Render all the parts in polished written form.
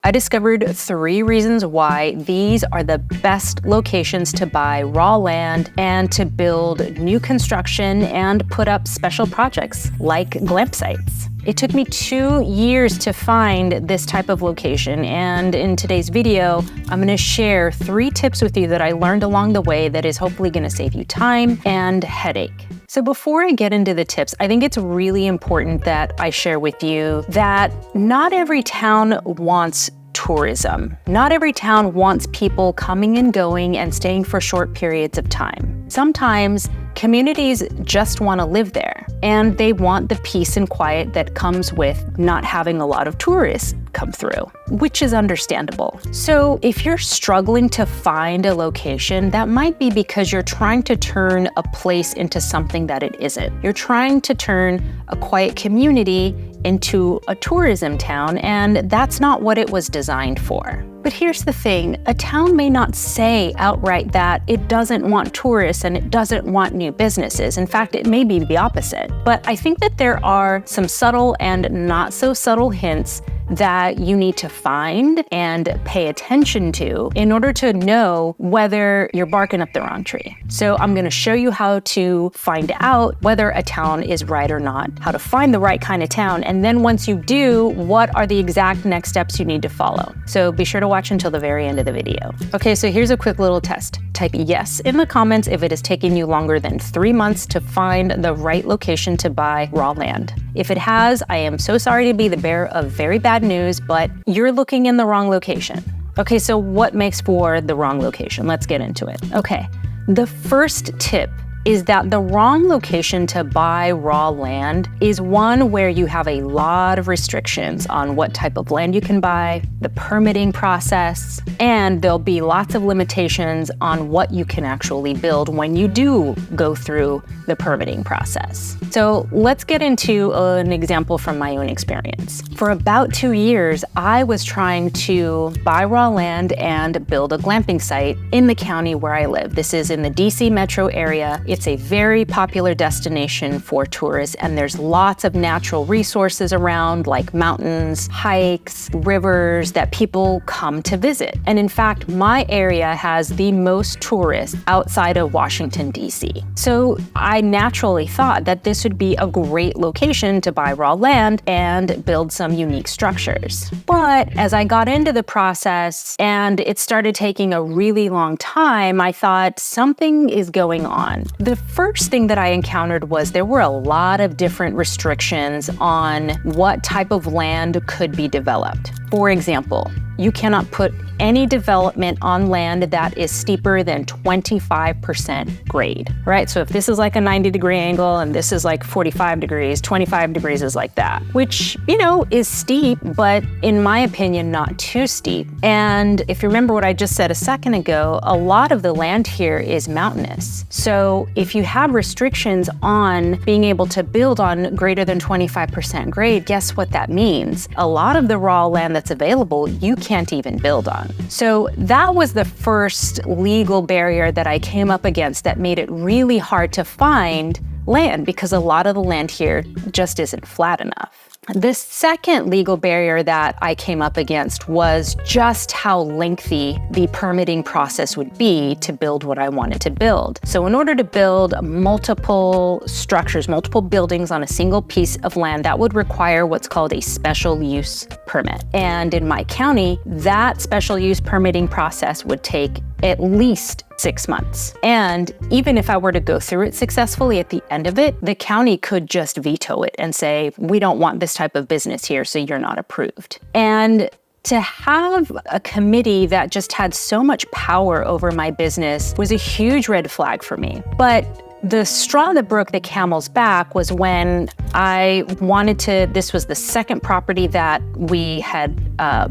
I discovered 3 reasons why these are the best locations to buy raw land and to build new construction and put up special projects like glamp sites. It took me 2 years to find this type of location, and in today's video, I'm gonna share 3 tips with you that I learned along the way that is hopefully gonna save you time and headache. So before I get into the tips, I think it's really important that I share with you that not every town wants tourism. Not every town wants people coming and going and staying for short periods of time. Sometimes communities just want to live there, and they want the peace and quiet that comes with not having a lot of tourists come through, which is understandable. So if you're struggling to find a location, that might be because you're trying to turn a place into something that it isn't. You're trying to turn a quiet community into a tourism town, and that's not what it was designed for. But here's the thing, a town may not say outright that it doesn't want tourists and it doesn't want new businesses. In fact, it may be the opposite. But I think that there are some subtle and not so subtle hints that you need to find and pay attention to in order to know whether you're barking up the wrong tree. So I'm gonna show you how to find out whether a town is right or not, how to find the right kind of town, and then once you do, what are the exact next steps you need to follow. So be sure to watch until the very end of the video. Okay, so here's a quick little test. Type yes in the comments if it has taken you longer than 3 months to find the right location to buy raw land. If it has, I am so sorry to be the bearer of very bad news, but you're looking in the wrong location. Okay, so what makes for the wrong location? Let's get into it. Okay, the first tip is that the wrong location to buy raw land is one where you have a lot of restrictions on what type of land you can buy, the permitting process, and there'll be lots of limitations on what you can actually build when you do go through the permitting process. So let's get into an example from my own experience. For about 2 years, I was trying to buy raw land and build a glamping site in the county where I live. This is in the DC metro area. It's a very popular destination for tourists, and there's lots of natural resources around, like mountains, hikes, rivers that people come to visit. And in fact, my area has the most tourists outside of Washington, DC. So I naturally thought that this would be a great location to buy raw land and build some unique structures. But as I got into the process and it started taking a really long time, I thought something is going on. The first thing that I encountered was there were a lot of different restrictions on what type of land could be developed. For example, you cannot put any development on land that is steeper than 25% grade, right? So if this is like a 90-degree angle and this is like 45 degrees, 25 degrees is like that, which, you know, is steep, but in my opinion, not too steep. And if you remember what I just said a second ago, a lot of the land here is mountainous. So if you have restrictions on being able to build on greater than 25% grade, guess what that means? A lot of the raw land that's available, you can't even build on. So that was the first legal barrier that I came up against that made it really hard to find land, because a lot of the land here just isn't flat enough. The second legal barrier that I came up against was just how lengthy the permitting process would be to build what I wanted to build. So in order to build multiple structures, multiple buildings on a single piece of land, that would require what's called a special use permit. And in my county, that special use permitting process would take at least 6 months. And even if I were to go through it successfully, at the end of it, the county could just veto it and say, we don't want this type of business here, so you're not approved. And to have a committee that just had so much power over my business was a huge red flag for me. But the straw that broke the camel's back was when I wanted to, this was the second property that we had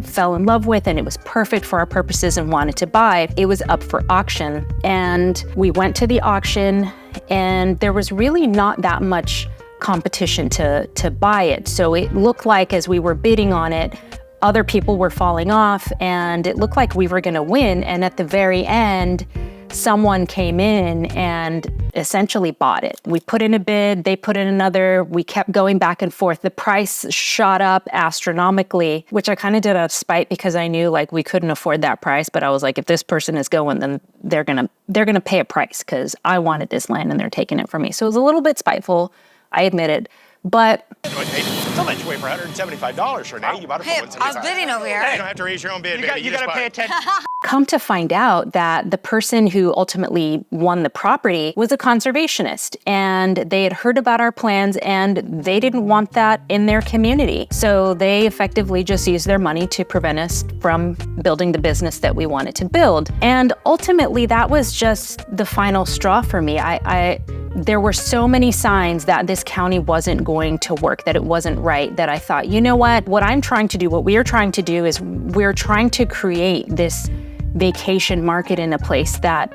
fell in love with, and it was perfect for our purposes and wanted to buy. It was up for auction, and we went to the auction, and there was really not that much competition to buy it. So it looked like as we were bidding on it, other people were falling off, and it looked like we were gonna win. And at the very end, someone came in and essentially bought it. We put in a bid, they put in another, we kept going back and forth. The price shot up astronomically, which I kind of did out of spite because I knew like we couldn't afford that price. But I was like, if this person is going, then they're gonna pay a price because I wanted this land and they're taking it from me. So it was a little bit spiteful, I admit it. But still let you wait for $175, Renee. You bought it for $175. I was bidding over here. Hey, you don't have to raise your own bid, baby. You got to pay attention. come to find out that the person who ultimately won the property was a conservationist, and they had heard about our plans and they didn't want that in their community. So they effectively just used their money to prevent us from building the business that we wanted to build. And ultimately, that was just the final straw for me. There were so many signs that this county wasn't going to work, that it wasn't right, that I thought, you know what I'm trying to do, what we are trying to do is we're trying to create this vacation market in a place that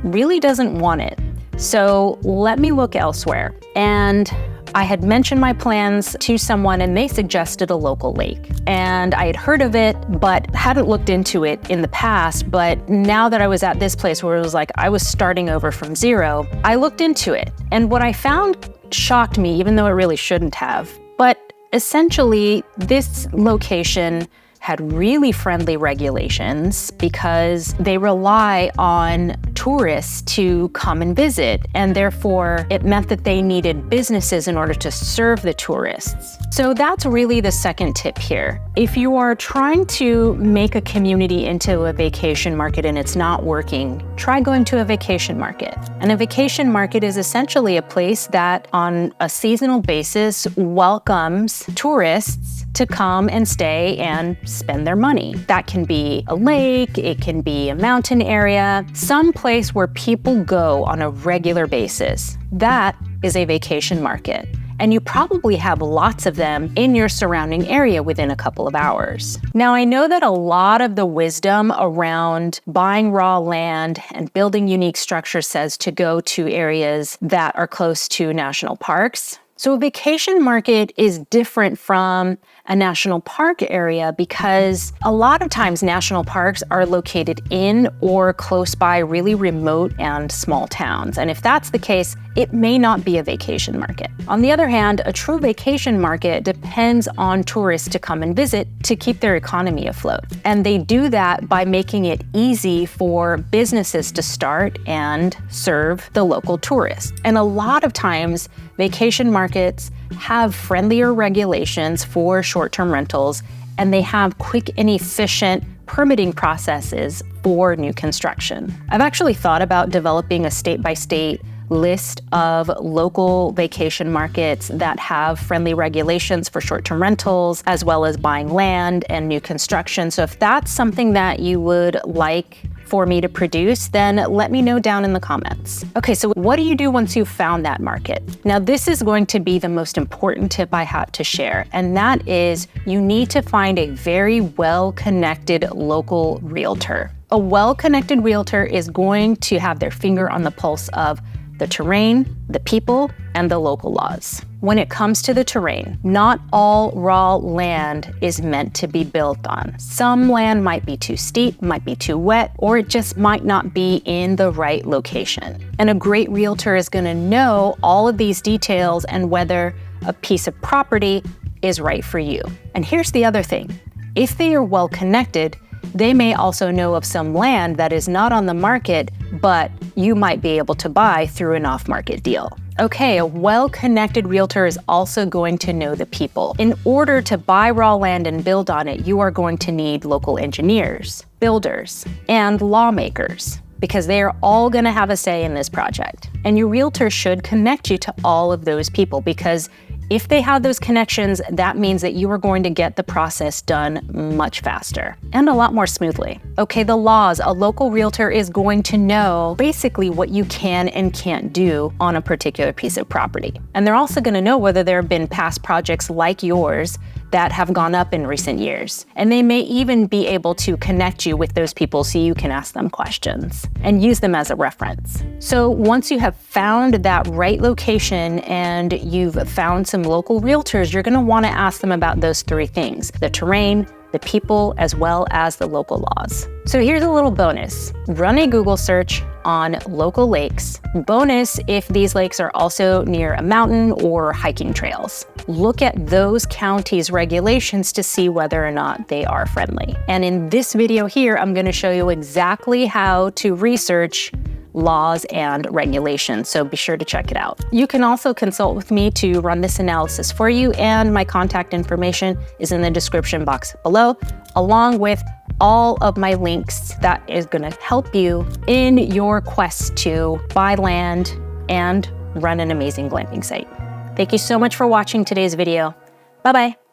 really doesn't want it. So let me look elsewhere. And I had mentioned my plans to someone and they suggested a local lake. And I had heard of it, but hadn't looked into it in the past. But now that I was at this place where it was like I was starting over from zero, I looked into it. And what I found shocked me, even though it really shouldn't have. But essentially, this location had really friendly regulations because they rely on tourists to come and visit, and therefore it meant that they needed businesses in order to serve the tourists. So that's really the second tip here. If you are trying to make a community into a vacation market and it's not working, try going to a vacation market. And a vacation market is essentially a place that on a seasonal basis welcomes tourists to come and stay and spend their money. That can be a lake, it can be a mountain area, some place where people go on a regular basis. That is a vacation market. And you probably have lots of them in your surrounding area within a couple of hours. Now, I know that a lot of the wisdom around buying raw land and building unique structures says to go to areas that are close to national parks. So a vacation market is different from a national park area because a lot of times national parks are located in or close by really remote and small towns. And if that's the case, it may not be a vacation market. On the other hand, a true vacation market depends on tourists to come and visit to keep their economy afloat. And they do that by making it easy for businesses to start and serve the local tourists. And a lot of times, vacation markets have friendlier regulations for short-term rentals, and they have quick and efficient permitting processes for new construction. I've actually thought about developing a state-by-state list of local vacation markets that have friendly regulations for short-term rentals, as well as buying land and new construction. So if that's something that you would like for me to produce, then let me know down in the comments. Okay, so what do you do once you've found that market? Now, this is going to be the most important tip I have to share, and that is you need to find a very well-connected local realtor. A well-connected realtor is going to have their finger on the pulse of the terrain, the people, and the local laws. When it comes to the terrain, not all raw land is meant to be built on. Some land might be too steep, might be too wet, or it just might not be in the right location. And a great realtor is going to know all of these details and whether a piece of property is right for you. And here's the other thing. If they are well connected, they may also know of some land that is not on the market, but you might be able to buy through an off-market deal. Okay, a well-connected realtor is also going to know the people. In order to buy raw land and build on it, you are going to need local engineers, builders, and lawmakers, because they are all going to have a say in this project. And your realtor should connect you to all of those people, because if they have those connections, that means that you are going to get the process done much faster and a lot more smoothly. Okay, the laws. A local realtor is going to know basically what you can and can't do on a particular piece of property. And they're also going to know whether there have been past projects like yours that have gone up in recent years. And they may even be able to connect you with those people so you can ask them questions and use them as a reference. So once you have found that right location and you've found some local realtors, you're going to want to ask them about those three things: the terrain, the people, as well as the local laws. So here's a little bonus. Run a Google search on local lakes. Bonus if these lakes are also near a mountain or hiking trails. Look at those counties' regulations to see whether or not they are friendly. And in this video here, I'm going to show you exactly how to research laws and regulations, so be sure to check it out. You can also consult with me to run this analysis for you, and my contact information is in the description box below, along with all of my links that is going to help you in your quest to buy land and run an amazing glamping site. Thank you so much for watching today's video. Bye-bye.